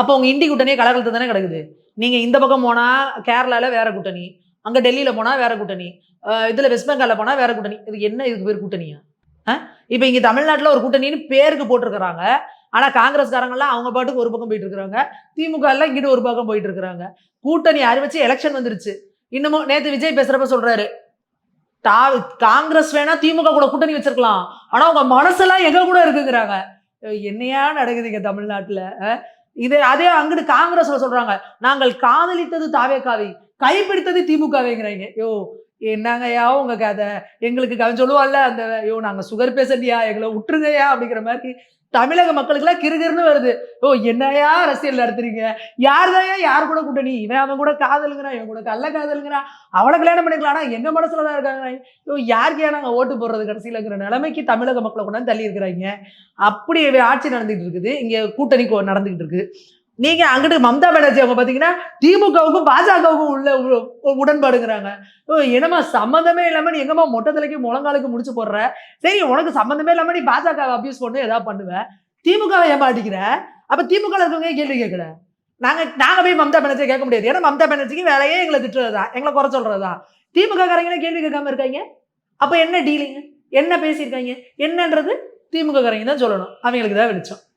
அப்போ உங்க இண்டி கூட்டணியே கலகலத்து தானே கிடக்குது. நீங்க இந்த பக்கம் போனா கேரளால வேற கூட்டணி, அங்க டெல்லியில போனா வேற கூட்டணி, இதுல வெஸ்ட் பெங்கால்ல போனா வேற கூட்டணி. இது என்ன இதுக்கு பேர் கூட்டணியா? இப்ப இங்க தமிழ்நாட்டுல ஒரு கூட்டணின்னு பேருக்கு போட்டிருக்கிறாங்க. ஆனா காங்கிரஸ்காரங்கலாம் அவங்க பாட்டுக்கு ஒரு பக்கம் போயிட்டு இருக்காங்க. திமுக எல்லாம் இங்கிட்டு ஒரு பக்கம் போயிட்டு இருக்காங்க. கூட்டணி அறிவிச்சு எலெக்ஷன் வந்துருச்சு. இன்னமும் நேத்து விஜய் பேசுறப்ப சொல்றாரு. காங்கிரஸ் வேணா திமுக கூட கூட்டணி வச்சிருக்கலாம். ஆனா உங்க மனசெல்லாம் எங்க கூட இருக்குங்கிறாங்க. என்னையா நடக்குது இங்க தமிழ்நாட்டுல? இது அதே அங்கிட்டு காங்கிரஸ்ல சொல்றாங்க. நாங்கள் காதலித்தது தாவேகாவை, கைப்பிடித்தது திமுகவைங்கிறாங்க. என்னங்கய்யா உங்க கதை? எங்களுக்கு அவன் சொல்லுவான்ல அந்த நாங்க சுகர் பேஷண்ட்யா எங்கள விட்டுருங்கய்யா அப்படிங்கிற மாதிரி தமிழக மக்களுக்குலாம் கிறுகிறுன்னு வருது. என்னய்யா அரசியல் நடத்துறீங்க? யார்தான்யா யார் கூட கூட்டணி? இவன் அவன் கூட காதலுங்கிறான், இவன் கூட கள்ள காதலுங்கிறான். அவள கல்யாணம் பண்ணிக்கலாம். ஆனா எங்க மனசுல தான் இருக்காங்க. யாருக்கையா நாங்க ஓட்டு போடுறது கடைசியிலங்கிற நிலைமைக்கு தமிழக மக்களை கொண்டாந்து தள்ளி இருக்கிறாங்க. அப்படி ஆட்சி நடந்துகிட்டு இருக்குது. இங்க கூட்டணி நடந்துகிட்டு இருக்கு. நீங்க அங்கிட்டு மம்தா பானர்ஜி அவங்க பாத்தீங்கன்னா திமுகவுக்கும் பாஜகவுக்கும் உள்ள உடன்பாடுங்கிறாங்க. என்னமா சம்பந்தமே இல்லாம நீ எங்கம்மா மொட்டை தலைக்கு முழங்காலுக்கு முடிச்சு போடுற? சரி உனக்கு சம்பந்தமே இல்லாம நீ பாஜக அபியூஸ் பண்ணு ஏதாவது பண்ணுவ. திமுகவை ஏமாட்டிக்கிற. அப்ப திமுக இருக்கவங்க கேள்வி கேட்கல. நாங்க போய் மம்தா பானர்ஜியை கேட்க முடியாது. ஏன்னா மம்தா பானர்ஜிக்கு வேலையே எங்களை திட்டுறதுதான், எங்களை குறை சொல்றதுதான். திமுக காரங்களே கேள்வி கேட்காம இருக்காங்க. அப்ப என்ன டீலிங்? என்ன பேசியிருக்காங்க? என்னன்றது திமுக காரங்க தான் சொல்லணும். அவங்களுக்கு தான் வெளிச்சம்.